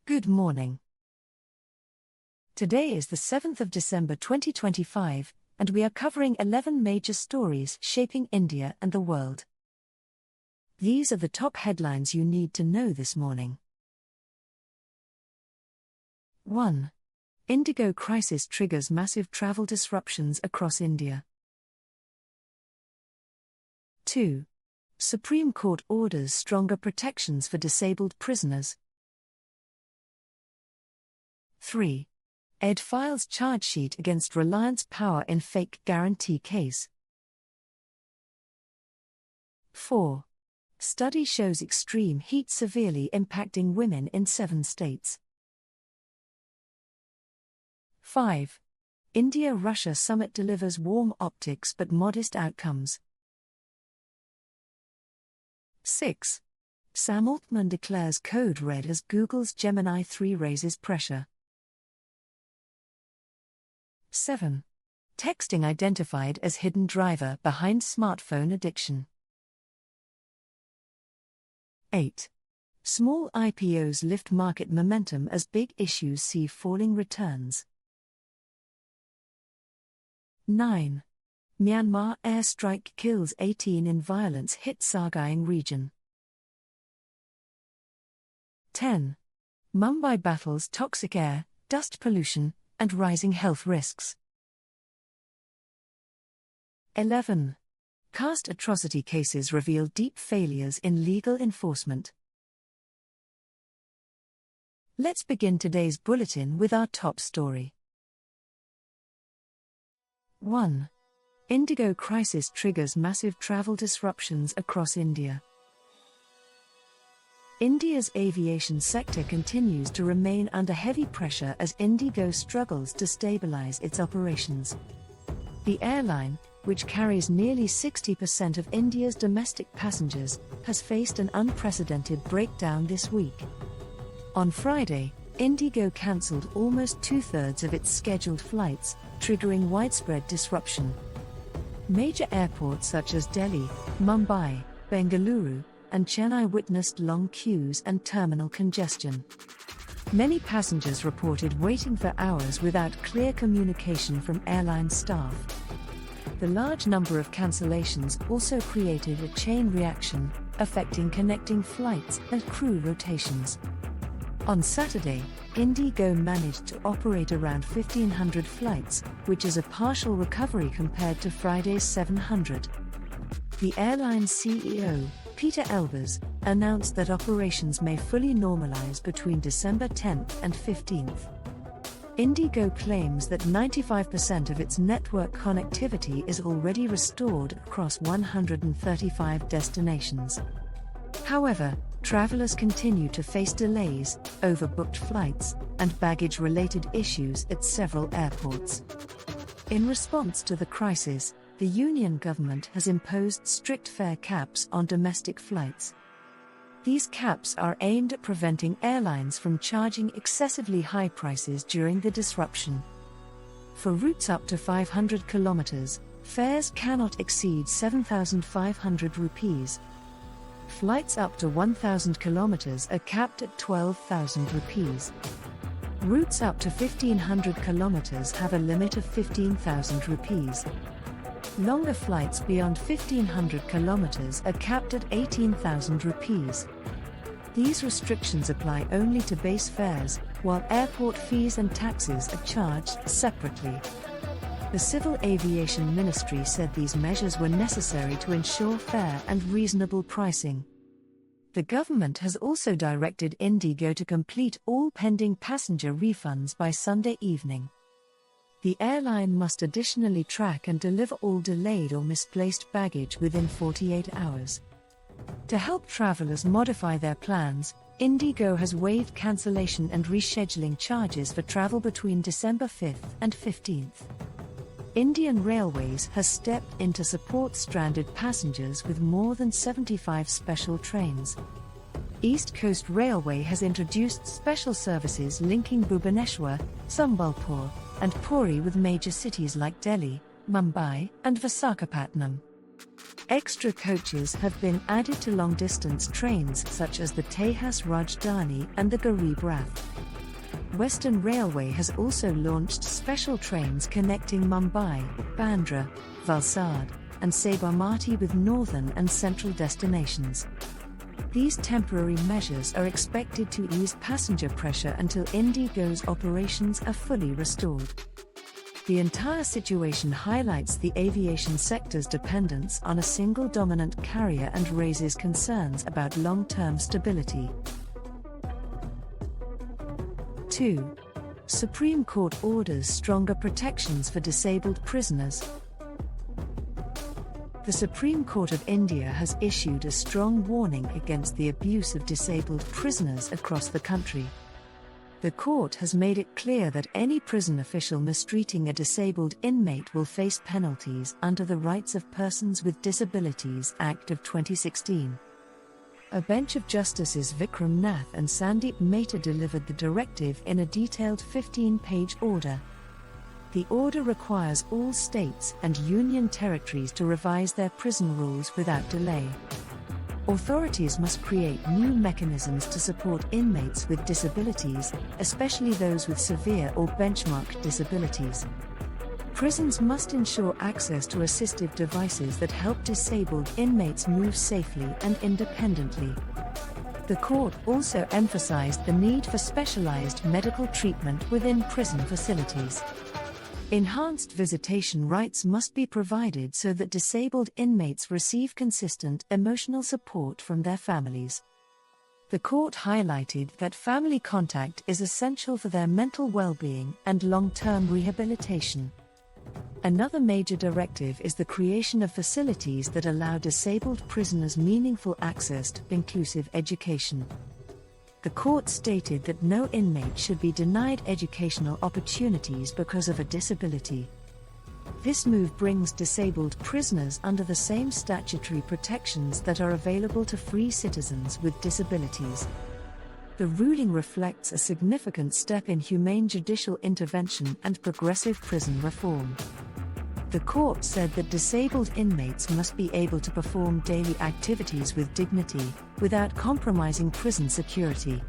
Good morning. Today is the 7th of December 2025, and we are covering 11 major stories shaping India and the world. These are the top headlines you need to know this morning. 1. IndiGo crisis triggers massive travel disruptions across India. 2. Supreme Court orders stronger protections for disabled prisoners. 3. ED files chargesheet against Reliance Power in fake guarantee case. 4. Study shows extreme heat severely impacting women in 7 states. 5. India-Russia summit delivers warm optics but modest outcomes. 6. Sam Altman declares code red as Google's Gemini 3 raises pressure. 7. Texting identified as hidden driver behind smartphone addiction. 8. Small IPOs lift market momentum as big issues see falling returns. 9. Myanmar airstrike kills 18 in violence hit Sagaing region. 10. Mumbai battles toxic air, dust pollution, and rising health risks. 11. Caste atrocity cases reveal deep failures in legal enforcement. Let's begin today's bulletin with our top story. 1. IndiGo crisis triggers massive travel disruptions across India. India's aviation sector continues to remain under heavy pressure as IndiGo struggles to stabilize its operations. The airline, which carries nearly 60% of India's domestic passengers, has faced an unprecedented breakdown this week. On Friday, IndiGo cancelled almost 2/3 of its scheduled flights, triggering widespread disruption. Major airports such as Delhi, Mumbai, Bengaluru, and Chennai witnessed long queues and terminal congestion. Many passengers reported waiting for hours without clear communication from airline staff. The large number of cancellations also created a chain reaction, affecting connecting flights and crew rotations. On Saturday, IndiGo managed to operate around 1,500 flights, which is a partial recovery compared to Friday's 700. The airline's CEO, Peter Elbers, announced that operations may fully normalize between December 10th and 15th. IndiGo claims that 95% of its network connectivity is already restored across 135 destinations. However, travelers continue to face delays, overbooked flights, and baggage-related issues at several airports. In response to the crisis, the union government has imposed strict fare caps on domestic flights. These caps are aimed at preventing airlines from charging excessively high prices during the disruption. For routes up to 500 kilometers, fares cannot exceed 7,500 rupees. Flights up to 1,000 kilometers are capped at 12,000 rupees. Routes up to 1,500 kilometers have a limit of 15,000 rupees. Longer flights beyond 1,500 kilometers are capped at 18,000 rupees. These restrictions apply only to base fares, while airport fees and taxes are charged separately. The Civil Aviation Ministry said these measures were necessary to ensure fair and reasonable pricing. The government has also directed IndiGo to complete all pending passenger refunds by Sunday evening. The airline must additionally track and deliver all delayed or misplaced baggage within 48 hours. To help travelers modify their plans, IndiGo has waived cancellation and rescheduling charges for travel between December 5th and 15th. Indian Railways has stepped in to support stranded passengers with more than 75 special trains. East Coast Railway has introduced special services linking Bhubaneswar, Sambalpur, and Puri with major cities like Delhi, Mumbai, and Visakhapatnam. Extra coaches have been added to long-distance trains such as the Tejas Rajdhani and the Garib Rath. Western Railway has also launched special trains connecting Mumbai, Bandra, Valsad, and Sabarmati with northern and central destinations. These temporary measures are expected to ease passenger pressure until IndiGo's operations are fully restored. The entire situation highlights the aviation sector's dependence on a single dominant carrier and raises concerns about long-term stability. 2. Supreme Court orders stronger protections for disabled prisoners. The Supreme Court of India has issued a strong warning against the abuse of disabled prisoners across the country. The court has made it clear that any prison official mistreating a disabled inmate will face penalties under the Rights of Persons with Disabilities Act of 2016. A bench of Justices Vikram Nath and Sandeep Mehta delivered the directive in a detailed 15-page order. The order requires all states and union territories to revise their prison rules without delay. Authorities must create new mechanisms to support inmates with disabilities, especially those with severe or benchmark disabilities. Prisons must ensure access to assistive devices that help disabled inmates move safely and independently. The court also emphasized the need for specialized medical treatment within prison facilities. Enhanced visitation rights must be provided so that disabled inmates receive consistent emotional support from their families. The court highlighted that family contact is essential for their mental well-being and long-term rehabilitation. Another major directive is the creation of facilities that allow disabled prisoners meaningful access to inclusive education. The court stated that no inmate should be denied educational opportunities because of a disability. This move brings disabled prisoners under the same statutory protections that are available to free citizens with disabilities. The ruling reflects a significant step in humane judicial intervention and progressive prison reform. The court said that disabled inmates must be able to perform daily activities with dignity, without compromising prison security.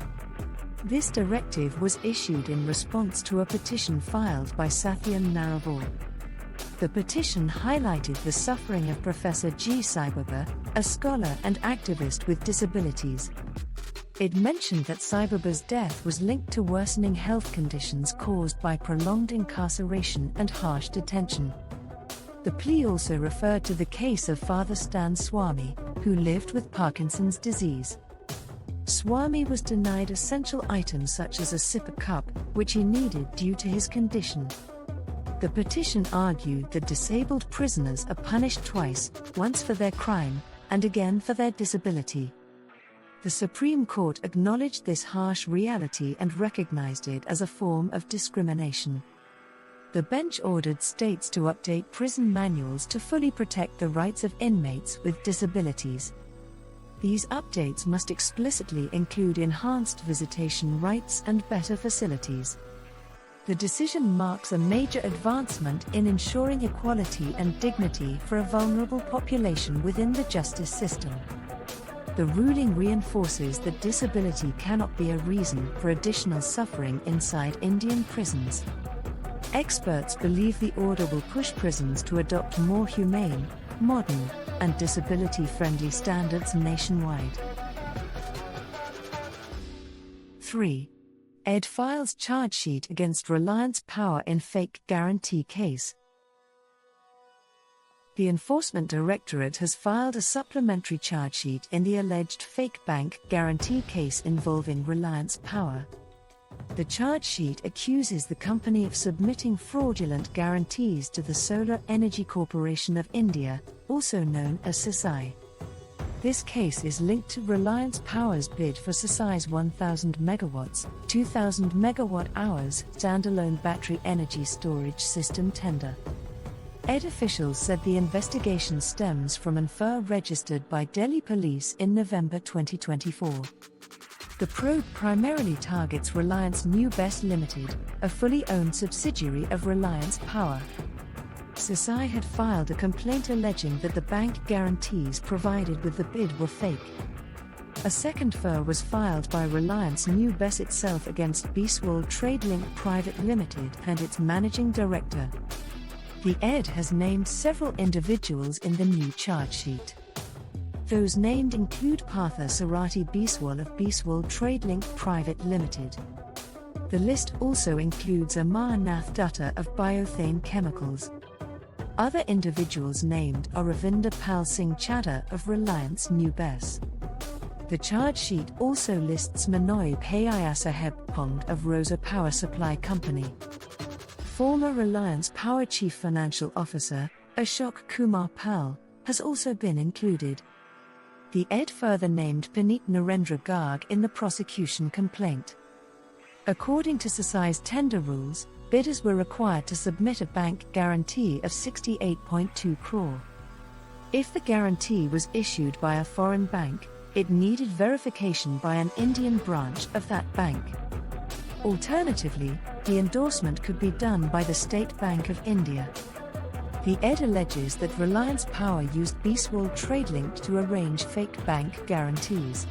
This directive was issued in response to a petition filed by Satyam Naravor. The petition highlighted the suffering of Professor G. Saibaba, a scholar and activist with disabilities. It mentioned that Saibaba's death was linked to worsening health conditions caused by prolonged incarceration and harsh detention. The plea also referred to the case of Father Stan Swami, who lived with Parkinson's disease. Swami was denied essential items such as a sipper cup, which he needed due to his condition. The petition argued that disabled prisoners are punished twice, once for their crime, and again for their disability. The Supreme Court acknowledged this harsh reality and recognized it as a form of discrimination. The bench ordered states to update prison manuals to fully protect the rights of inmates with disabilities. These updates must explicitly include enhanced visitation rights and better facilities. The decision marks a major advancement in ensuring equality and dignity for a vulnerable population within the justice system. The ruling reinforces that disability cannot be a reason for additional suffering inside Indian prisons. Experts believe the order will push prisons to adopt more humane, modern, and disability-friendly standards nationwide. 3. ED files charge sheet against Reliance Power in fake guarantee case. The Enforcement Directorate has filed a supplementary charge sheet in the alleged fake bank guarantee case involving Reliance Power. The charge sheet accuses the company of submitting fraudulent guarantees to the Solar Energy Corporation of India, also known as SESI. This case is linked to Reliance Power's bid for SESI's 1,000 megawatts, 2,000 megawatt-hours standalone battery energy storage system tender. ED officials said the investigation stems from an FIR registered by Delhi Police in November 2024. The probe primarily targets Reliance New Best Limited, a fully owned subsidiary of Reliance Power. SESI had filed a complaint alleging that the bank guarantees provided with the bid were fake. A second FIR was filed by Reliance New BES itself against Biswal Tradelink Private Limited and its managing director. The ED has named several individuals in the new charge sheet. Those named include Partha Sarati Biswal of Biswal Tradelink Private Limited. The list also includes Amar Nath Dutta of Biothane Chemicals. Other individuals named are Ravinder Pal Singh Chadha of Reliance New BES. The charge sheet also lists Manoy Payasaheb Pond of Rosa Power Supply Company. Former Reliance Power Chief Financial Officer, Ashok Kumar Pal, has also been included. The ED further named Puneet Narendra Garg in the prosecution complaint. According to CCI's tender rules, bidders were required to submit a bank guarantee of 68.2 crore. If the guarantee was issued by a foreign bank, it needed verification by an Indian branch of that bank. Alternatively, the endorsement could be done by the State Bank of India. The ED alleges that Reliance Power used Biswal Tradelink to arrange fake bank guarantees.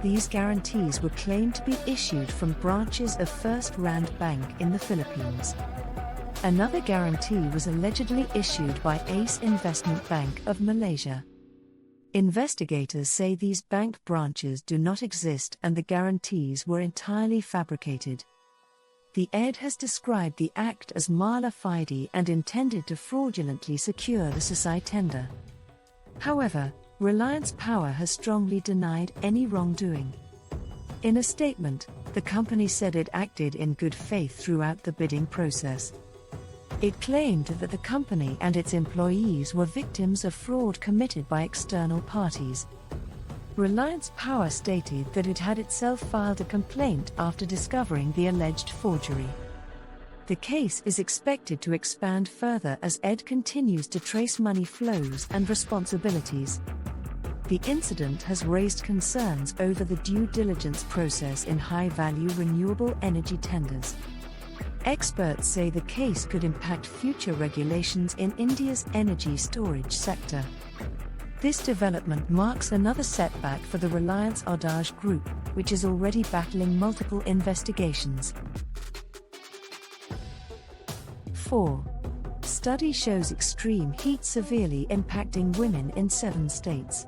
These guarantees were claimed to be issued from branches of First Rand Bank in the Philippines. Another guarantee was allegedly issued by Ace Investment Bank of Malaysia. Investigators say these bank branches do not exist and the guarantees were entirely fabricated. The ED has described the act as mala fide and intended to fraudulently secure the CCI tender. However, Reliance Power has strongly denied any wrongdoing. In a statement, the company said it acted in good faith throughout the bidding process. It claimed that the company and its employees were victims of fraud committed by external parties. Reliance Power stated that it had itself filed a complaint after discovering the alleged forgery. The case is expected to expand further as ED continues to trace money flows and responsibilities. The incident has raised concerns over the due diligence process in high-value renewable energy tenders. Experts say the case could impact future regulations in India's energy storage sector. This development marks another setback for the Reliance Audage Group, which is already battling multiple investigations. 4. Study shows extreme heat severely impacting women in 7 states.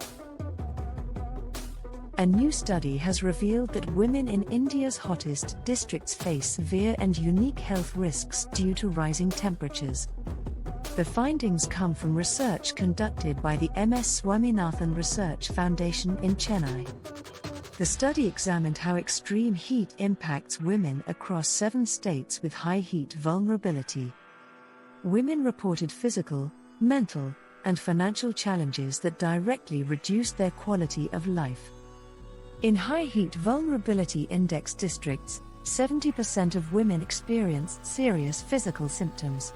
A new study has revealed that women in India's hottest districts face severe and unique health risks due to rising temperatures. The findings come from research conducted by the MS Swaminathan Research Foundation in Chennai. The study examined how extreme heat impacts women across 7 states with high heat vulnerability. Women reported physical, mental, and financial challenges that directly reduced their quality of life. In high heat vulnerability index districts, 70% of women experienced serious physical symptoms.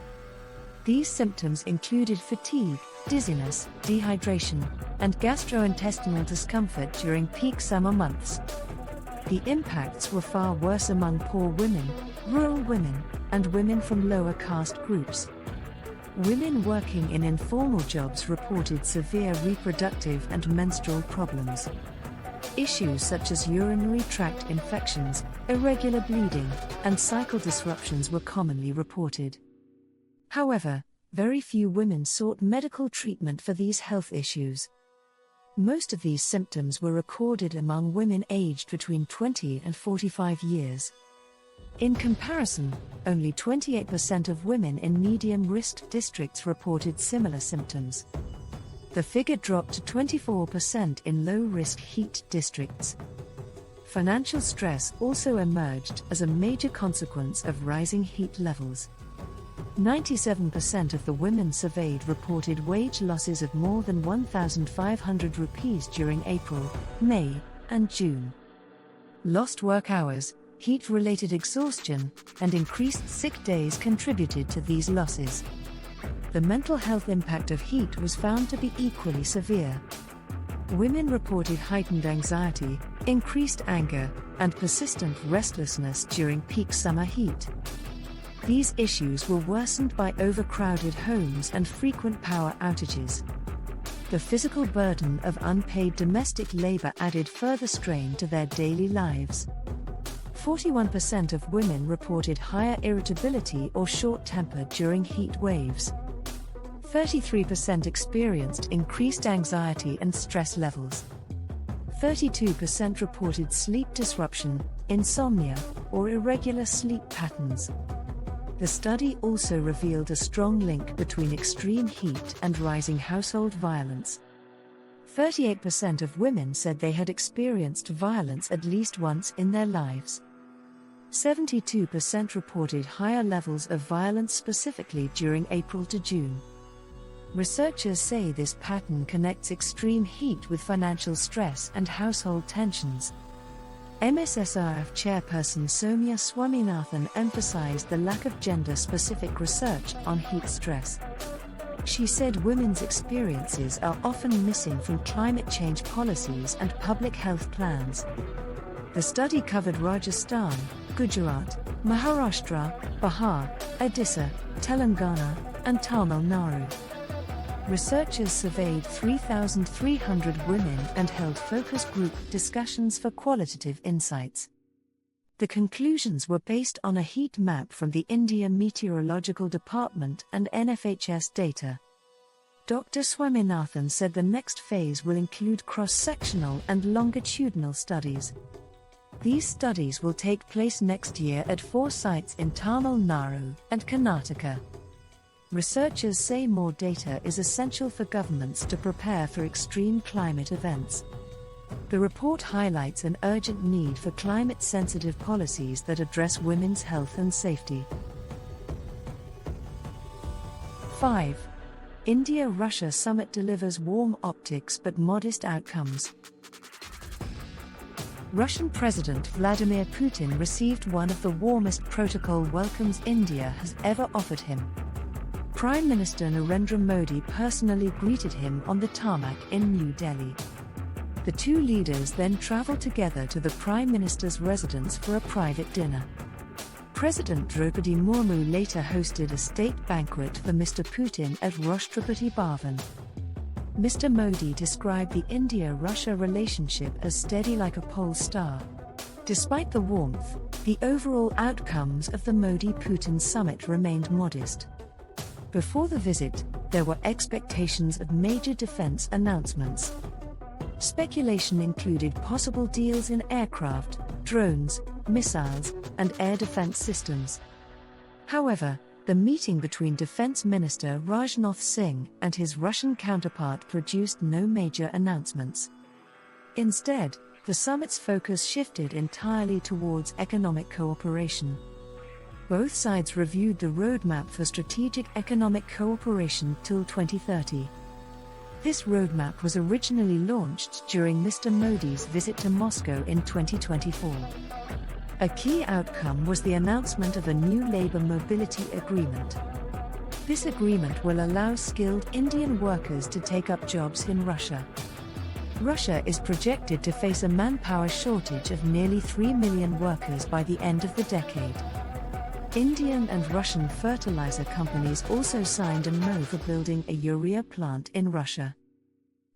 These symptoms included fatigue, dizziness, dehydration, and gastrointestinal discomfort during peak summer months. The impacts were far worse among poor women, rural women, and women from lower caste groups. Women working in informal jobs reported severe reproductive and menstrual problems. Issues such as urinary tract infections, irregular bleeding, and cycle disruptions were commonly reported. However, very few women sought medical treatment for these health issues. Most of these symptoms were recorded among women aged between 20 and 45 years. In comparison, only 28% of women in medium-risk districts reported similar symptoms. The figure dropped to 24% in low-risk heat districts. Financial stress also emerged as a major consequence of rising heat levels. 97% of the women surveyed reported wage losses of more than 1,500 rupees during April, May, and June. Lost work hours, heat-related exhaustion, and increased sick days contributed to these losses. The mental health impact of heat was found to be equally severe. Women reported heightened anxiety, increased anger, and persistent restlessness during peak summer heat. These issues were worsened by overcrowded homes and frequent power outages. The physical burden of unpaid domestic labor added further strain to their daily lives. 41% of women reported higher irritability or short temper during heat waves. 33% experienced increased anxiety and stress levels. 32% reported sleep disruption, insomnia, or irregular sleep patterns. The study also revealed a strong link between extreme heat and rising household violence. 38% of women said they had experienced violence at least once in their lives. 72% reported higher levels of violence specifically during April to June. Researchers say this pattern connects extreme heat with financial stress and household tensions. MSSRF chairperson Soumya Swaminathan emphasized the lack of gender-specific research on heat stress. She said women's experiences are often missing from climate change policies and public health plans. The study covered Rajasthan, Gujarat, Maharashtra, Bihar, Odisha, Telangana, and Tamil Nadu. Researchers surveyed 3,300 women and held focus group discussions for qualitative insights. The conclusions were based on a heat map from the India Meteorological Department and NFHS data. Dr. Swaminathan said the next phase will include cross-sectional and longitudinal studies. These studies will take place next year at 4 sites in Tamil Nadu and Karnataka. Researchers say more data is essential for governments to prepare for extreme climate events. The report highlights an urgent need for climate-sensitive policies that address women's health and safety. 5. India-Russia summit delivers warm optics but modest outcomes. Russian President Vladimir Putin received one of the warmest protocol welcomes India has ever offered him. Prime Minister Narendra Modi personally greeted him on the tarmac in New Delhi. The two leaders then traveled together to the Prime Minister's residence for a private dinner. President Draupadi Murmu later hosted a state banquet for Mr. Putin at Rashtrapati Bhavan. Mr. Modi described the India-Russia relationship as steady like a pole star. Despite the warmth, the overall outcomes of the Modi-Putin summit remained modest. Before the visit, there were expectations of major defense announcements. Speculation included possible deals in aircraft, drones, missiles, and air defense systems. However, the meeting between Defense Minister Rajnath Singh and his Russian counterpart produced no major announcements. Instead, the summit's focus shifted entirely towards economic cooperation. Both sides reviewed the roadmap for strategic economic cooperation till 2030. This roadmap was originally launched during Mr. Modi's visit to Moscow in 2024. A key outcome was the announcement of a new labor mobility agreement. This agreement will allow skilled Indian workers to take up jobs in Russia. Russia is projected to face a manpower shortage of nearly 3 million workers by the end of the decade. Indian and Russian fertilizer companies also signed a MoU for building a urea plant in Russia.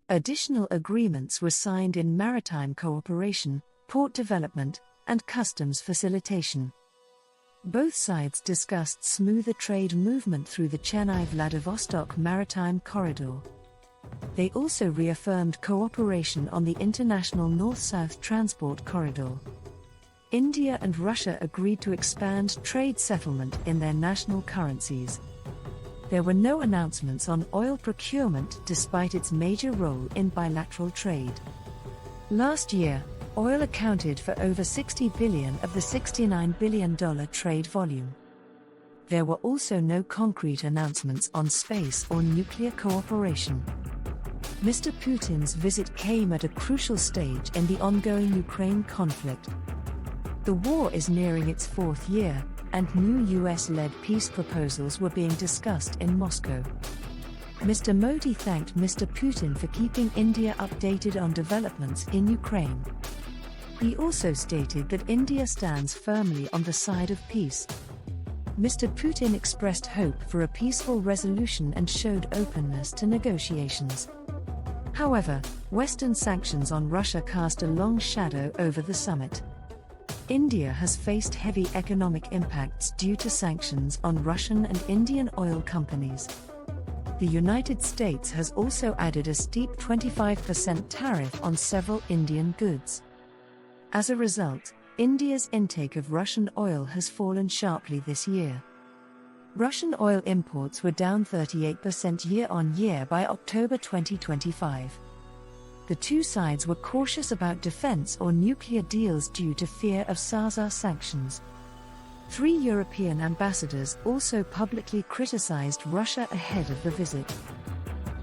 Additional agreements were signed in maritime cooperation, port development, and customs facilitation. Both sides discussed smoother trade movement through the Chennai-Vladivostok maritime corridor. They also reaffirmed cooperation on the international north-south transport corridor. India and Russia agreed to expand trade settlement in their national currencies. There were no announcements on oil procurement despite its major role in bilateral trade. Last year, oil accounted for over $60 billion of the $69 billion trade volume. There were also no concrete announcements on space or nuclear cooperation. Mr. Putin's visit came at a crucial stage in the ongoing Ukraine conflict. The war is nearing its 4th year, and new US-led peace proposals were being discussed in Moscow. Mr. Modi thanked Mr. Putin for keeping India updated on developments in Ukraine. He also stated that India stands firmly on the side of peace. Mr. Putin expressed hope for a peaceful resolution and showed openness to negotiations. However, Western sanctions on Russia cast a long shadow over the summit. India has faced heavy economic impacts due to sanctions on Russian and Indian oil companies. The United States has also added a steep 25% tariff on several Indian goods. As a result, India's intake of Russian oil has fallen sharply this year. Russian oil imports were down 38% year-on-year by October 2025. The two sides were cautious about defense or nuclear deals due to fear of SASA sanctions. 3 European ambassadors also publicly criticized Russia ahead of the visit.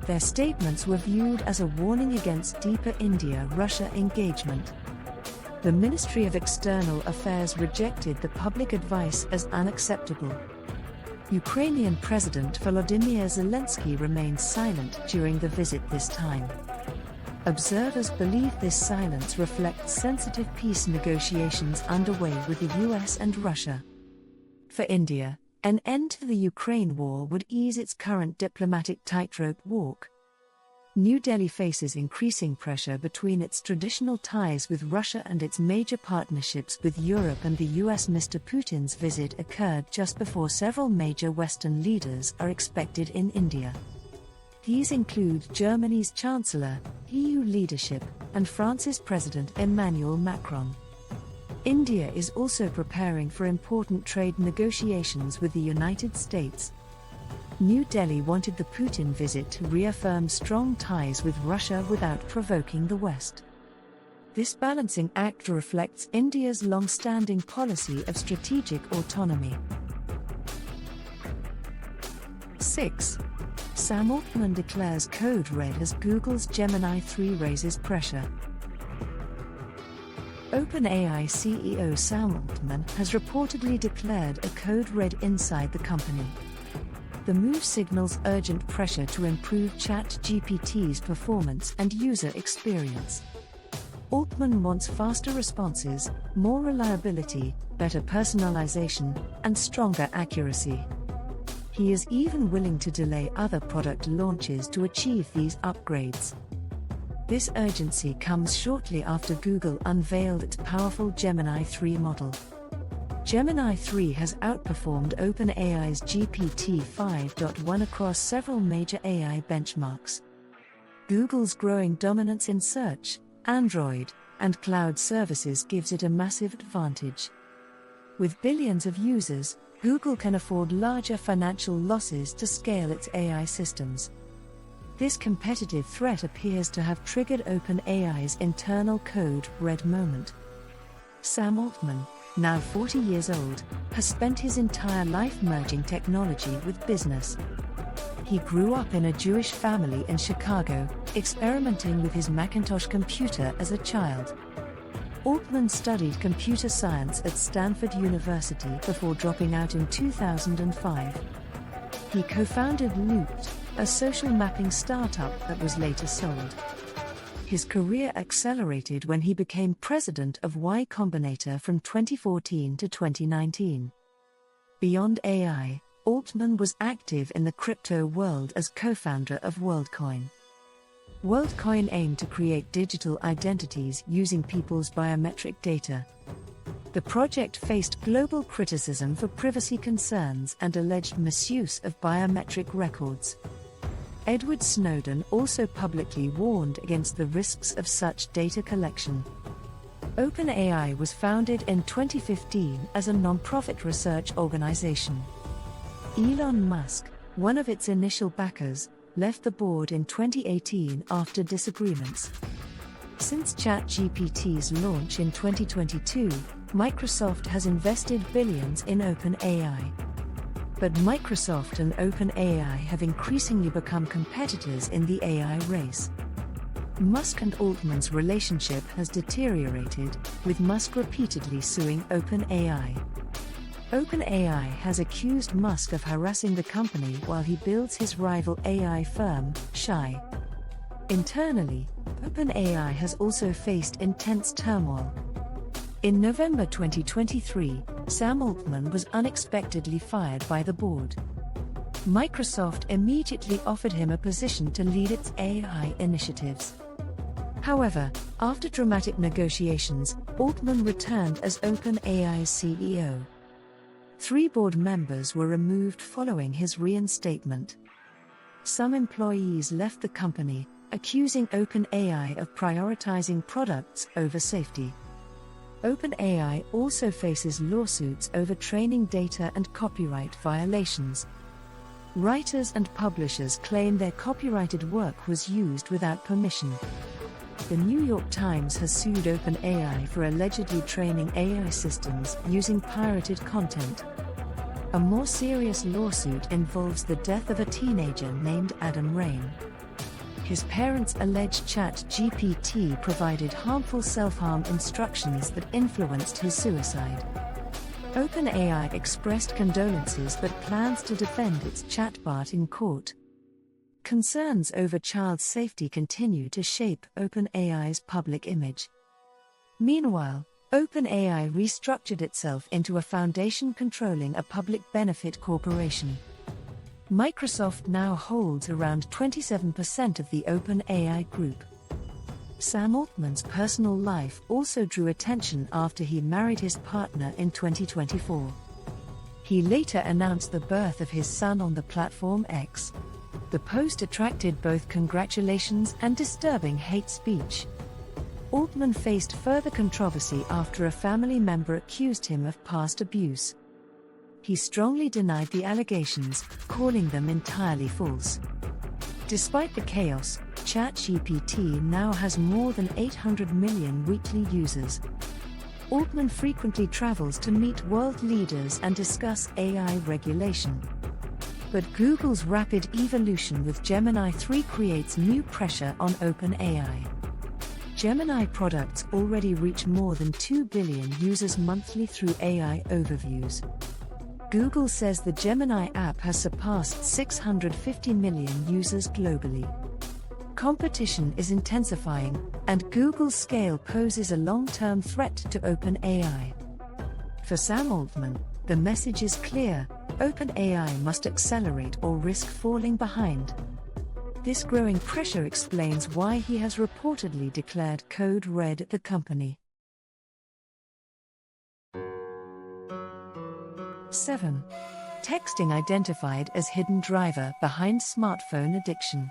Their statements were viewed as a warning against deeper India-Russia engagement. The Ministry of External Affairs rejected the public advice as unacceptable. Ukrainian President Volodymyr Zelensky remained silent during the visit this time. Observers believe this silence reflects sensitive peace negotiations underway with the US and Russia. For India, an end to the Ukraine war would ease its current diplomatic tightrope walk. New Delhi faces increasing pressure between its traditional ties with Russia and its major partnerships with Europe and the US. Mr. Putin's visit occurred just before several major Western leaders are expected in India. These include Germany's Chancellor, EU leadership, and France's President Emmanuel Macron. India is also preparing for important trade negotiations with the United States. New Delhi wanted the Putin visit to reaffirm strong ties with Russia without provoking the West. This balancing act reflects India's long-standing policy of strategic autonomy. 6. Sam Altman declares code red as Google's Gemini 3 raises pressure. OpenAI CEO Sam Altman has reportedly declared a code red inside the company. The move signals urgent pressure to improve ChatGPT's performance and user experience. Altman wants faster responses, more reliability, better personalization, and stronger accuracy. He is even willing to delay other product launches to achieve these upgrades. This urgency comes shortly after Google unveiled its powerful Gemini 3 model. Gemini 3 has outperformed OpenAI's GPT-5.1 across several major AI benchmarks. Google's growing dominance in search, Android, and cloud services gives it a massive advantage. With billions of users, Google can afford larger financial losses to scale its AI systems. This competitive threat appears to have triggered OpenAI's internal code red moment. Sam Altman, now 40 years old, has spent his entire life merging technology with business. He grew up in a Jewish family in Chicago, experimenting with his Macintosh computer as a child. Altman studied computer science at Stanford University before dropping out in 2005. He co-founded Looped, a social mapping startup that was later sold. His career accelerated when he became president of Y Combinator from 2014 to 2019. Beyond AI, Altman was active in the crypto world as co-founder of WorldCoin. WorldCoin aimed to create digital identities using people's biometric data. The project faced global criticism for privacy concerns and alleged misuse of biometric records. Edward Snowden also publicly warned against the risks of such data collection. OpenAI was founded in 2015 as a non-profit research organization. Elon Musk, one of its initial backers, left the board in 2018 after disagreements. Since ChatGPT's launch in 2022, Microsoft has invested billions in OpenAI. But Microsoft and OpenAI have increasingly become competitors in the AI race. Musk and Altman's relationship has deteriorated, with Musk repeatedly suing OpenAI. OpenAI has accused Musk of harassing the company while he builds his rival AI firm, Shy. Internally, OpenAI has also faced intense turmoil. In November 2023, Sam Altman was unexpectedly fired by the board. Microsoft immediately offered him a position to lead its AI initiatives. However, after dramatic negotiations, Altman returned as OpenAI's CEO. 3 board members were removed following his reinstatement. Some employees left the company, accusing OpenAI of prioritizing products over safety. OpenAI also faces lawsuits over training data and copyright violations. Writers and publishers claim their copyrighted work was used without permission. The New York Times has sued OpenAI for allegedly training AI systems using pirated content. A more serious lawsuit involves the death of a teenager named Adam Rain. His parents allege ChatGPT provided harmful self-harm instructions that influenced his suicide. OpenAI expressed condolences but plans to defend its chatbot in court. Concerns over child safety continue to shape OpenAI's public image. Meanwhile, OpenAI restructured itself into a foundation controlling a public benefit corporation. Microsoft now holds around 27% of the OpenAI group. Sam Altman's personal life also drew attention after he married his partner in 2024. He later announced the birth of his son on the platform X. The post attracted both congratulations and disturbing hate speech. Altman faced further controversy after a family member accused him of past abuse. He strongly denied the allegations, calling them entirely false. Despite the chaos, ChatGPT now has more than 800 million weekly users. Altman frequently travels to meet world leaders and discuss AI regulation. But Google's rapid evolution with Gemini 3 creates new pressure on OpenAI. Gemini products already reach more than 2 billion users monthly through AI overviews. Google says the Gemini app has surpassed 650 million users globally. Competition is intensifying, and Google's scale poses a long-term threat to OpenAI. For Sam Altman, the message is clear: OpenAI must accelerate or risk falling behind. This growing pressure explains why he has reportedly declared code red at the company. 7. Texting identified as hidden driver behind smartphone addiction.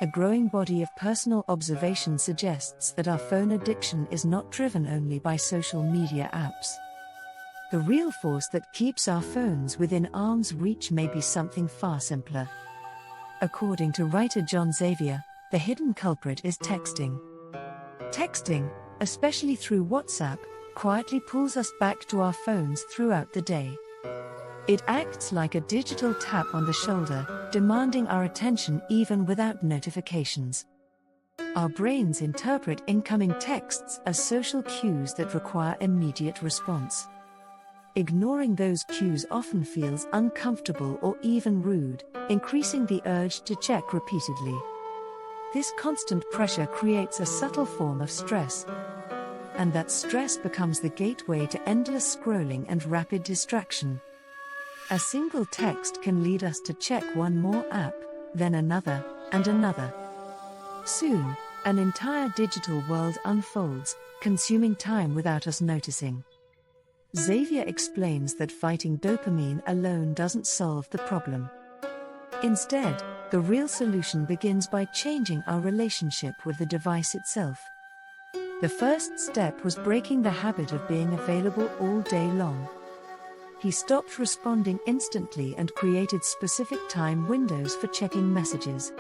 A growing body of personal observation suggests that our phone addiction is not driven only by social media apps. The real force that keeps our phones within arm's reach may be something far simpler. According to writer John Xavier, the hidden culprit is texting. Texting, especially through WhatsApp, quietly pulls us back to our phones throughout the day. It acts like a digital tap on the shoulder, demanding our attention even without notifications. Our brains interpret incoming texts as social cues that require immediate response. Ignoring those cues often feels uncomfortable or even rude, increasing the urge to check repeatedly. This constant pressure creates a subtle form of stress. And that stress becomes the gateway to endless scrolling and rapid distraction. A single text can lead us to check one more app, then another, and another. Soon, an entire digital world unfolds, consuming time without us noticing. Xavier explains that fighting dopamine alone doesn't solve the problem. Instead, the real solution begins by changing our relationship with the device itself. The first step was breaking the habit of being available all day long. He stopped responding instantly and created specific time windows for checking messages.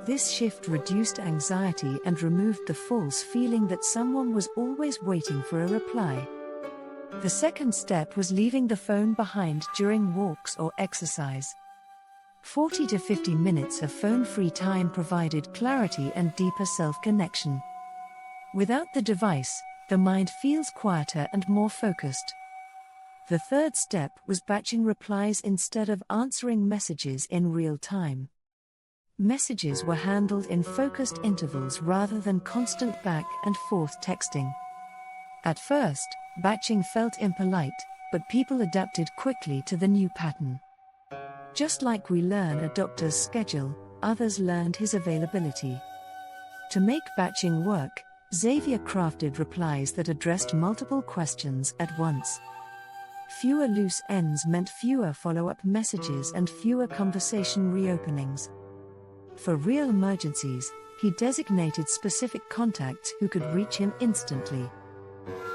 This shift reduced anxiety and removed the false feeling that someone was always waiting for a reply. The second step was leaving the phone behind during walks or exercise. 40 to 50 minutes of phone-free time provided clarity and deeper self-connection. Without the device, the mind feels quieter and more focused. The third step was batching replies instead of answering messages in real time. Messages were handled in focused intervals rather than constant back and forth texting. At first, batching felt impolite, but people adapted quickly to the new pattern. Just like we learn a doctor's schedule, others learned his availability. To make batching work, Xavier crafted replies that addressed multiple questions at once. Fewer loose ends meant fewer follow-up messages and fewer conversation reopenings. For real emergencies, he designated specific contacts who could reach him instantly.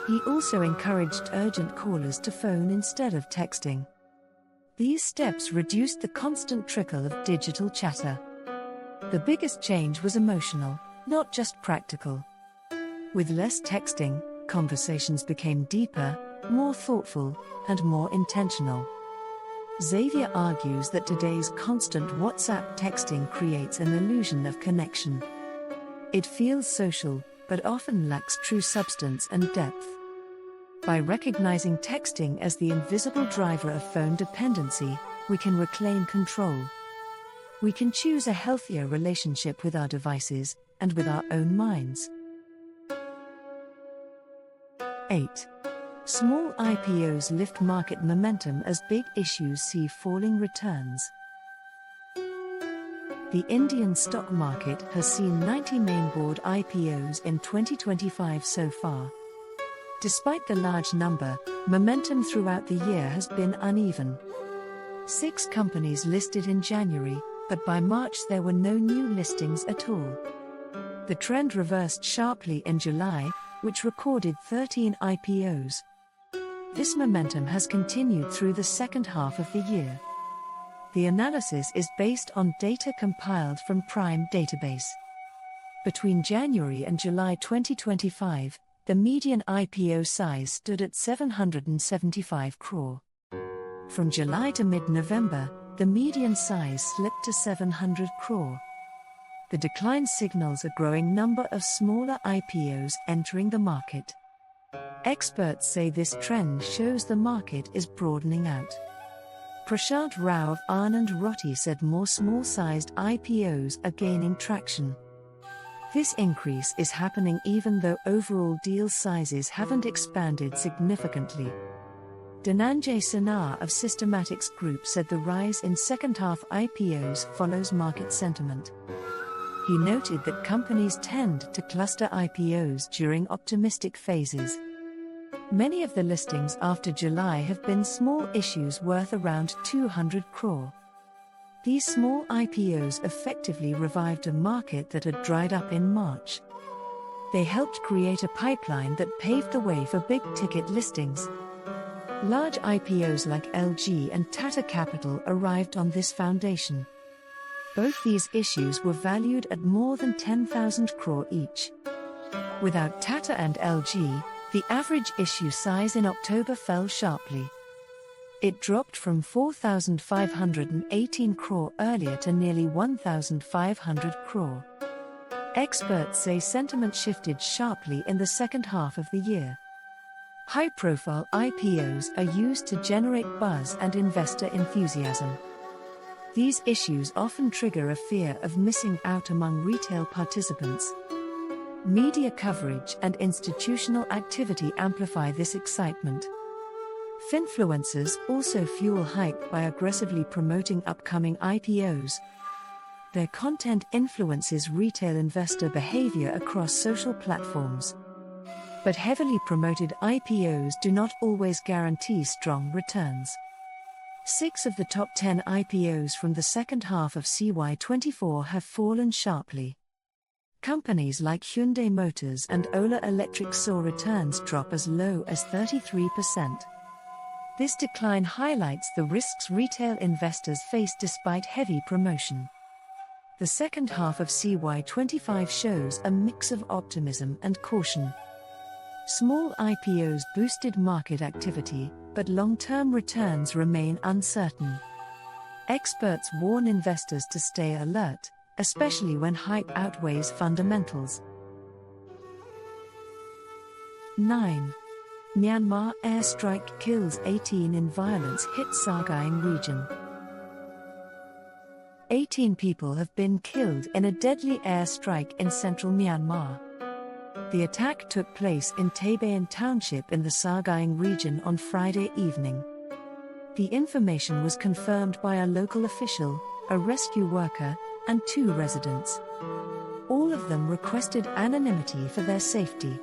He also encouraged urgent callers to phone instead of texting. These steps reduced the constant trickle of digital chatter. The biggest change was emotional, not just practical. With less texting, conversations became deeper, more thoughtful, and more intentional. Xavier argues that today's constant WhatsApp texting creates an illusion of connection. It feels social, but often lacks true substance and depth. By recognizing texting as the invisible driver of phone dependency, we can reclaim control. We can choose a healthier relationship with our devices and with our own minds. 8. Small IPOs lift market momentum as big issues see falling returns. The Indian stock market has seen 90 main board IPOs in 2025 so far. Despite the large number, momentum throughout the year has been uneven. 6 companies listed in January, but by March there were no new listings at all. The trend reversed sharply in July, which recorded 13 IPOs. This momentum has continued through the second half of the year. The analysis is based on data compiled from Prime database. Between January and July 2025, the median IPO size stood at 775 crore. From July to mid-November, the median size slipped to 700 crore. The decline signals a growing number of smaller IPOs entering the market. Experts say this trend shows the market is broadening out. Prashant Rao of Anand Roti said more small-sized IPOs are gaining traction. This increase is happening even though overall deal sizes haven't expanded significantly. Dhananjay Sinha of Systematics Group said the rise in second-half IPOs follows market sentiment. He noted that companies tend to cluster IPOs during optimistic phases. Many of the listings after July have been small issues worth around 200 crore. These small IPOs effectively revived a market that had dried up in March. They helped create a pipeline that paved the way for big-ticket listings. Large IPOs like LG and Tata Capital arrived on this foundation. Both these issues were valued at more than 10,000 crore each. Without Tata and LG, the average issue size in October fell sharply. It dropped from 4,518 crore earlier to nearly 1,500 crore. Experts say sentiment shifted sharply in the second half of the year. High-profile IPOs are used to generate buzz and investor enthusiasm. These issues often trigger a fear of missing out among retail participants. Media coverage and institutional activity amplify this excitement. Finfluencers also fuel hype by aggressively promoting upcoming IPOs. Their content influences retail investor behavior across social platforms. But heavily promoted IPOs do not always guarantee strong returns. 6 of the top 10 IPOs from the second half of CY24 have fallen sharply. Companies like Hyundai Motors and Ola Electric saw returns drop as low as 33%. This decline highlights the risks retail investors face despite heavy promotion. The second half of CY25 shows a mix of optimism and caution. Small IPOs boosted market activity, but long-term returns remain uncertain. Experts warn investors to stay alert, especially when hype outweighs fundamentals. 9. Myanmar airstrike kills 18 in violence hit Sagaing region. 18 people have been killed in a deadly airstrike in central Myanmar. The The attack took place in Tabayan Township in the Sagaing region on Friday evening. The information was confirmed by a local official, a rescue worker, and 2 residents. All of them requested anonymity for their safety.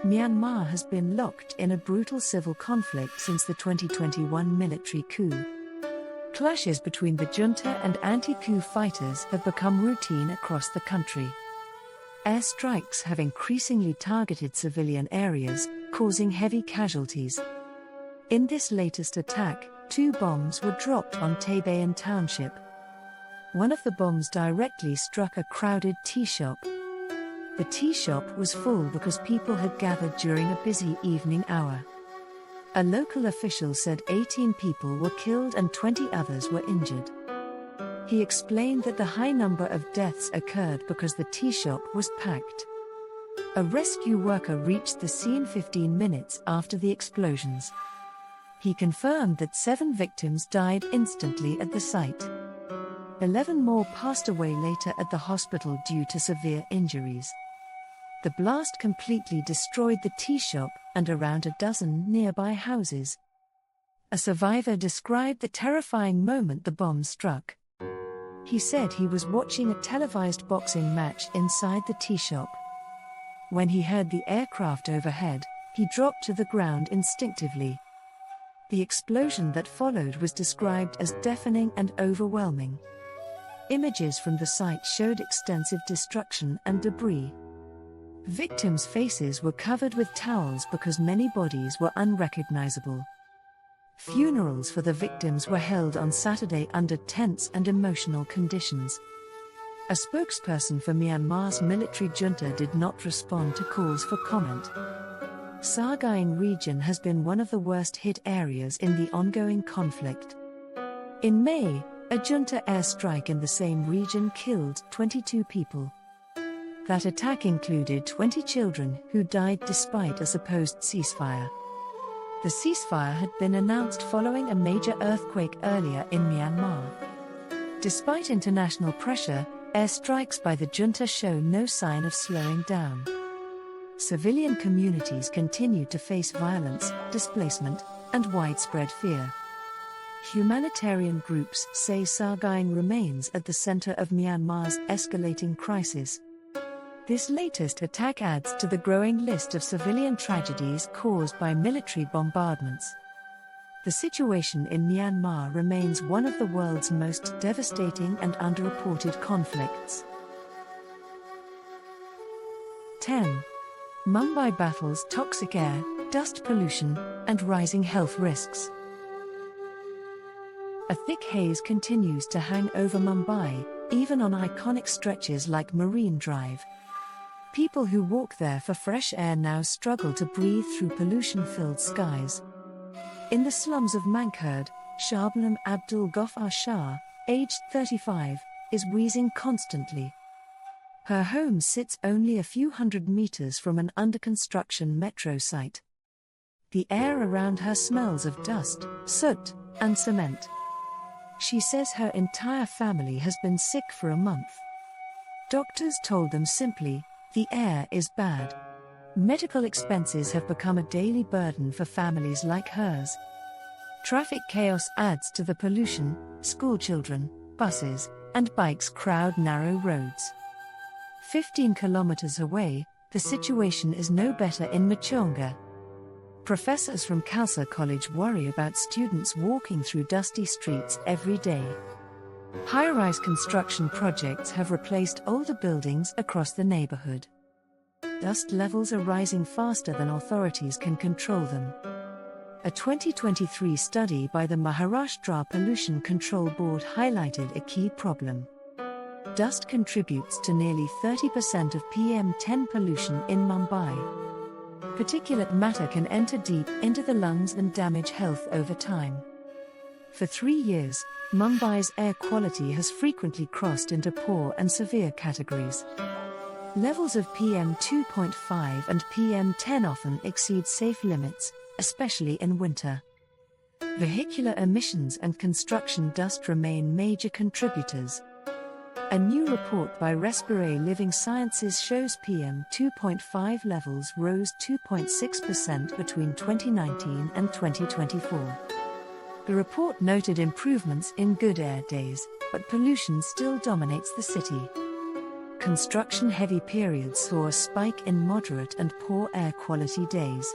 Myanmar has been locked in a brutal civil conflict since the 2021 military coup. Clashes between the junta and anti-coup fighters have become routine across the country. Airstrikes have increasingly targeted civilian areas, causing heavy casualties. In this latest attack, 2 bombs were dropped on Tabayan Township. One of the bombs directly struck a crowded tea shop. The tea shop was full because people had gathered during a busy evening hour. A local official said 18 people were killed and 20 others were injured. He explained that the high number of deaths occurred because the tea shop was packed. A rescue worker reached the scene 15 minutes after the explosions. He confirmed that 7 victims died instantly at the site. 11 more passed away later at the hospital due to severe injuries. The blast completely destroyed the tea shop and around a dozen nearby houses. A survivor described the terrifying moment the bomb struck. He said he was watching a televised boxing match inside the tea shop. When he heard the aircraft overhead, he dropped to the ground instinctively. The explosion that followed was described as deafening and overwhelming. Images from the site showed extensive destruction and debris. Victims' faces were covered with towels because many bodies were unrecognizable. Funerals for the victims were held on Saturday under tense and emotional conditions. A spokesperson for Myanmar's military junta did not respond to calls for comment. Sagaing region has been one of the worst-hit areas in the ongoing conflict. In May, a junta airstrike in the same region killed 22 people. That attack included 20 children who died despite a supposed ceasefire. The ceasefire had been announced following a major earthquake earlier in Myanmar. Despite international pressure, airstrikes by the junta show no sign of slowing down. Civilian communities continue to face violence, displacement, and widespread fear. Humanitarian groups say Sagaing remains at the center of Myanmar's escalating crisis. This latest attack adds to the growing list of civilian tragedies caused by military bombardments. The situation in Myanmar remains one of the world's most devastating and underreported conflicts. 10. Mumbai battles toxic air, dust pollution, and rising health risks. A thick haze continues to hang over Mumbai, even on iconic stretches like Marine Drive. People who walk there for fresh air now struggle to breathe through pollution-filled skies. In the slums of Mankhurd, Shabnam Abdul Ghaffar Shah, aged 35, is wheezing constantly. Her home sits only a few hundred meters from an under-construction metro site. The air around her smells of dust, soot, and cement. She says her entire family has been sick for a month. Doctors told them simply, "The air is bad." Medical expenses have become a daily burden for families like hers. Traffic chaos adds to the pollution. Schoolchildren, buses, and bikes crowd narrow roads. 15 kilometers away, the situation is no better in Machonga. Professors from Khalsa College worry about students walking through dusty streets every day. High-rise construction projects have replaced older buildings across the neighborhood. Dust levels are rising faster than authorities can control them. A 2023 study by the Maharashtra Pollution Control Board highlighted a key problem. Dust contributes to nearly 30% of PM10 pollution in Mumbai. Particulate matter can enter deep into the lungs and damage health over time. For 3 years, Mumbai's air quality has frequently crossed into poor and severe categories. Levels of PM2.5 and PM10 often exceed safe limits, especially in winter. Vehicular emissions and construction dust remain major contributors. A new report by Respiré Living Sciences shows PM2.5 levels rose 2.6% between 2019 and 2024. The report noted improvements in good air days, but pollution still dominates the city. Construction-heavy periods saw a spike in moderate and poor air quality days.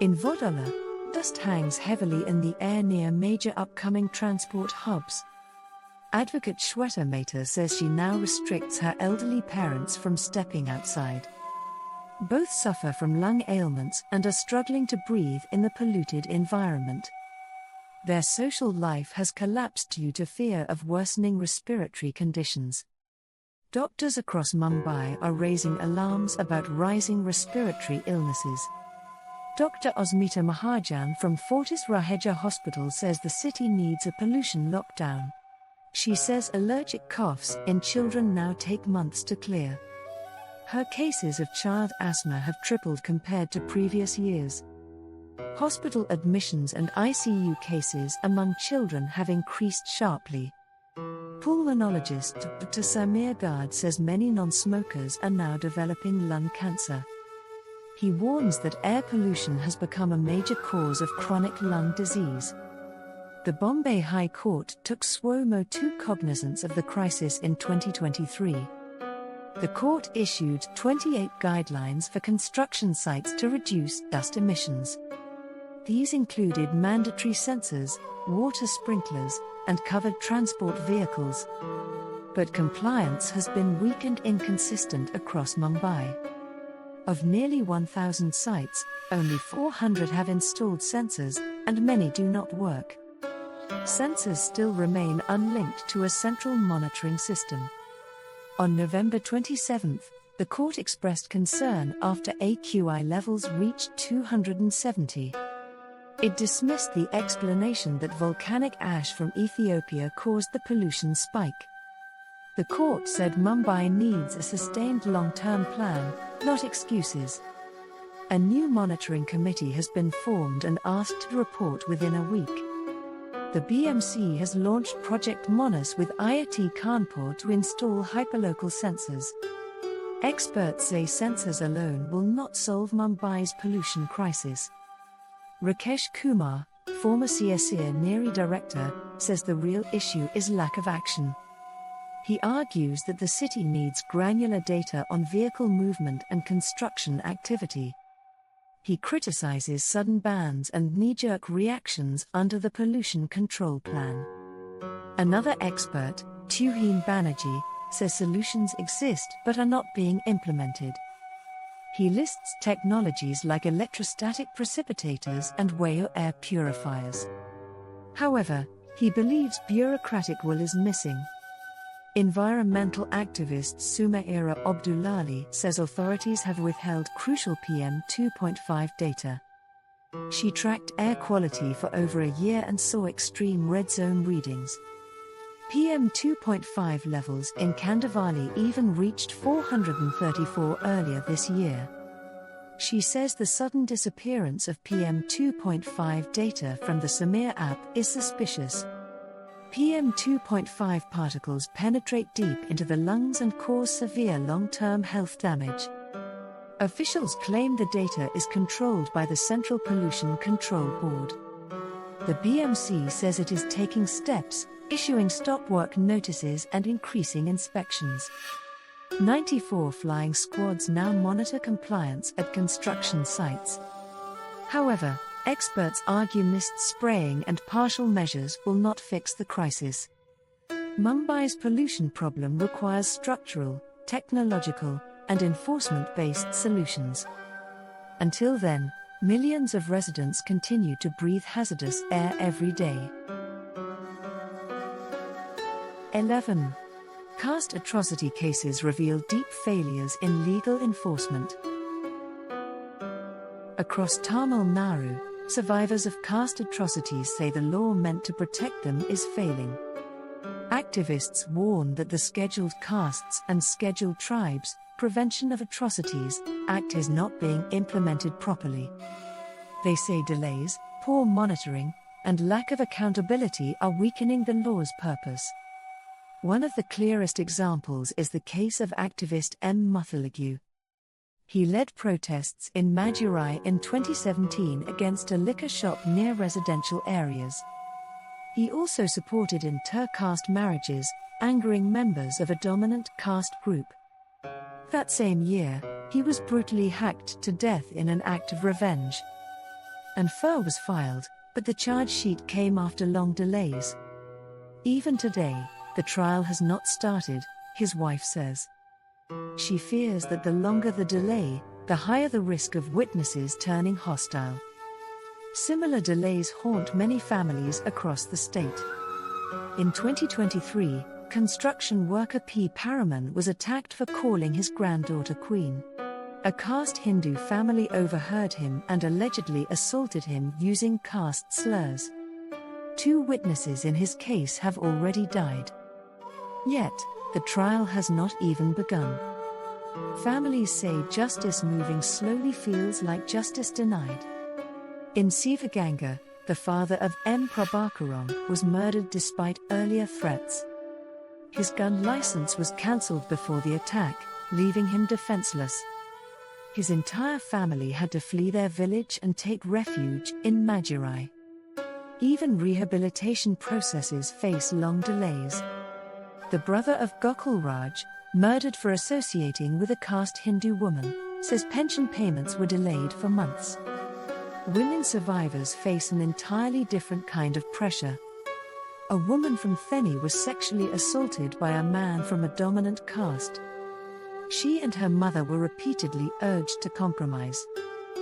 In Vodola, dust hangs heavily in the air near major upcoming transport hubs. Advocate Shweta Mehta says she now restricts her elderly parents from stepping outside. Both suffer from lung ailments and are struggling to breathe in the polluted environment. Their social life has collapsed due to fear of worsening respiratory conditions. Doctors across Mumbai are raising alarms about rising respiratory illnesses. Dr. Osmita Mahajan from Fortis Raheja Hospital says the city needs a pollution lockdown. She says allergic coughs in children now take months to clear. Her cases of child asthma have tripled compared to previous years. Hospital admissions and ICU cases among children have increased sharply. Pulmonologist Dr. Samir Gard says many non-smokers are now developing lung cancer. He warns that air pollution has become a major cause of chronic lung disease. The Bombay High Court took suo motu cognizance of the crisis in 2023. The court issued 28 guidelines for construction sites to reduce dust emissions. These included mandatory sensors, water sprinklers, and covered transport vehicles. But compliance has been weak and inconsistent across Mumbai. Of nearly 1,000 sites, only 400 have installed sensors, and many do not work. Sensors still remain unlinked to a central monitoring system. On November 27, the court expressed concern after AQI levels reached 270. It dismissed the explanation that volcanic ash from Ethiopia caused the pollution spike. The court said Mumbai needs a sustained long-term plan, not excuses. A new monitoring committee has been formed and asked to report within a week. The BMC has launched Project Monas with IIT Kanpur to install hyperlocal sensors. Experts say sensors alone will not solve Mumbai's pollution crisis. Rakesh Kumar, former CSIR NERI director, says the real issue is lack of action. He argues that the city needs granular data on vehicle movement and construction activity. He criticizes sudden bans and knee-jerk reactions under the pollution control plan. Another expert, Tuhin Banerjee, says solutions exist but are not being implemented. He lists technologies like electrostatic precipitators and Wayo air purifiers. However, he believes bureaucratic will is missing. Environmental activist Sumaira Abdullali says authorities have withheld crucial PM2.5 data. She tracked air quality for over a year and saw extreme red zone readings. PM2.5 levels in Kandivali even reached 434 earlier this year. She says the sudden disappearance of PM2.5 data from the Samir app is suspicious. PM2.5 particles penetrate deep into the lungs and cause severe long-term health damage. Officials claim the data is controlled by the Central Pollution Control Board. The BMC says it is taking steps, issuing stop work notices and increasing inspections. 94 flying squads now monitor compliance at construction sites. However, experts argue mist spraying and partial measures will not fix the crisis. Mumbai's pollution problem requires structural, technological, and enforcement-based solutions. Until then, millions of residents continue to breathe hazardous air every day. 11. Caste atrocity cases reveal deep failures in legal enforcement. Across Tamil Nadu, survivors of caste atrocities say the law meant to protect them is failing. Activists warn that the Scheduled Castes and Scheduled Tribes Prevention of Atrocities Act is not being implemented properly. They say delays, poor monitoring, and lack of accountability are weakening the law's purpose. One of the clearest examples is the case of activist M. Muthaligu. He led protests in Madurai in 2017 against a liquor shop near residential areas. He also supported inter-caste marriages, angering members of a dominant caste group. That same year, he was brutally hacked to death in an act of revenge. An FIR was filed, but the charge sheet came after long delays. Even today, the trial has not started, his wife says. She fears that the longer the delay, the higher the risk of witnesses turning hostile. Similar delays haunt many families across the state. In 2023, construction worker P. Paraman was attacked for calling his granddaughter Queen. A caste Hindu family overheard him and allegedly assaulted him using caste slurs. 2 witnesses in his case have already died. Yet, the trial has not even begun. Families say justice moving slowly feels like justice denied. In Sivaganga, the father of M. Prabhakaran was murdered despite earlier threats. His gun license was cancelled before the attack, leaving him defenseless. His entire family had to flee their village and take refuge in Madurai. Even rehabilitation processes face long delays. The brother of Gokul Raj, murdered for associating with a caste Hindu woman, says pension payments were delayed for months. Women survivors face an entirely different kind of pressure. A woman from Theni was sexually assaulted by a man from a dominant caste. She and her mother were repeatedly urged to compromise.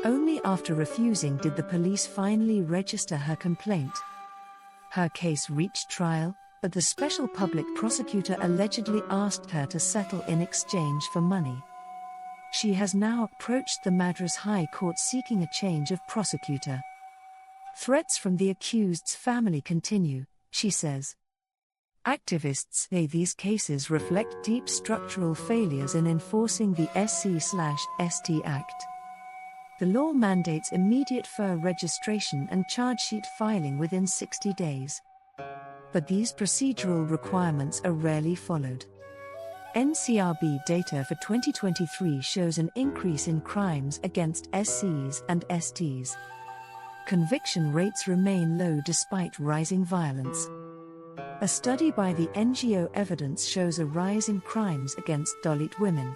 Only after refusing did the police finally register her complaint. Her case reached trial, but the special public prosecutor allegedly asked her to settle in exchange for money. She has now approached the Madras High Court seeking a change of prosecutor. Threats from the accused's family continue, she says. Activists say these cases reflect deep structural failures in enforcing the SC/ST Act. The law mandates immediate FIR registration and chargesheet filing within 60 days. But these procedural requirements are rarely followed. NCRB data for 2023 shows an increase in crimes against SCs and STs. Conviction rates remain low despite rising violence. A study by the NGO Evidence shows a rise in crimes against Dalit women.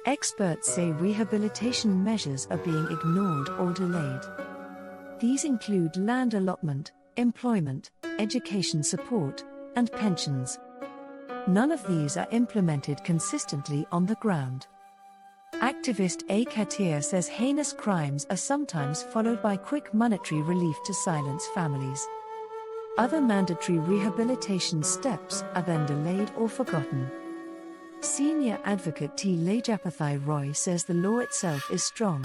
Experts say rehabilitation measures are being ignored or delayed. These include land allotment, employment, education support, and pensions. None of these are implemented consistently on the ground. Activist A. Katir says heinous crimes are sometimes followed by quick monetary relief to silence families. Other mandatory rehabilitation steps are then delayed or forgotten. Senior advocate T. Lajapathy Roy says the law itself is strong,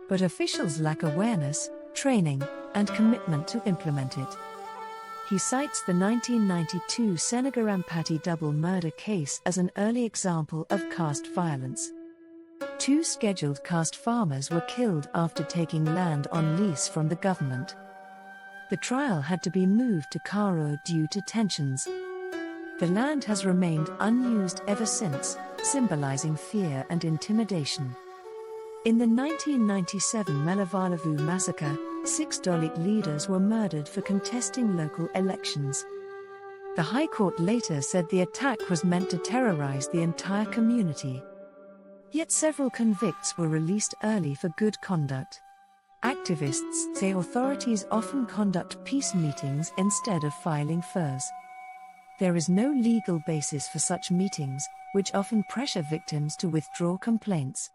but officials lack awareness, training, and commitment to implement it. He cites the 1992 Senagarampati double murder case as an early example of caste violence. 2 scheduled caste farmers were killed after taking land on lease from the government. The trial had to be moved to Karo due to tensions. The land has remained unused ever since, symbolizing fear and intimidation. In the 1997 Mellavalavu massacre, 6 Dalit leaders were murdered for contesting local elections. The High Court later said the attack was meant to terrorize the entire community. Yet several convicts were released early for good conduct. Activists say authorities often conduct peace meetings instead of filing FIRs. There is no legal basis for such meetings, which often pressure victims to withdraw complaints.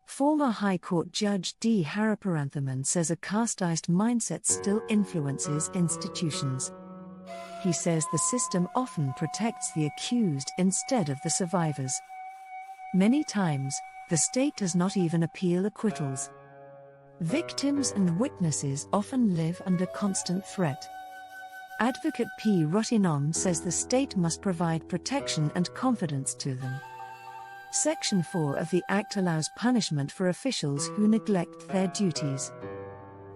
Former High Court Judge D. Hariparanthaman says a casteist mindset still influences institutions. He says the system often protects the accused instead of the survivors. Many times, the state does not even appeal acquittals. Victims and witnesses often live under constant threat. Advocate P. Rottinam says the state must provide protection and confidence to them. Section 4 of the Act allows punishment for officials who neglect their duties.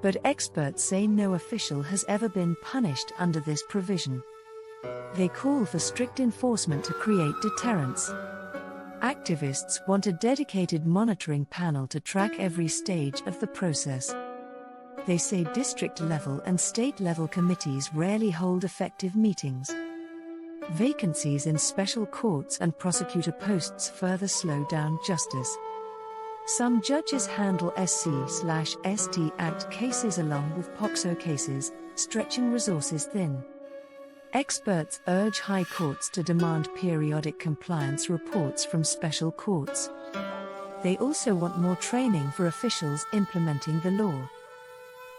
But experts say no official has ever been punished under this provision. They call for strict enforcement to create deterrence. Activists want a dedicated monitoring panel to track every stage of the process. They say district-level and state-level committees rarely hold effective meetings. Vacancies in special courts and prosecutor posts further slow down justice. Some judges handle SC/ST Act cases along with POCSO cases, stretching resources thin. Experts urge high courts to demand periodic compliance reports from special courts. They also want more training for officials implementing the law.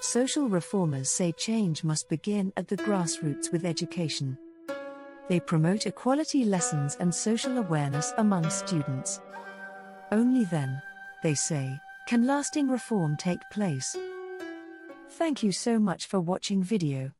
Social reformers say change must begin at the grassroots with education. They promote equality lessons and social awareness among students. Only then, they say, can lasting reform take place. Thank you so much for watching video.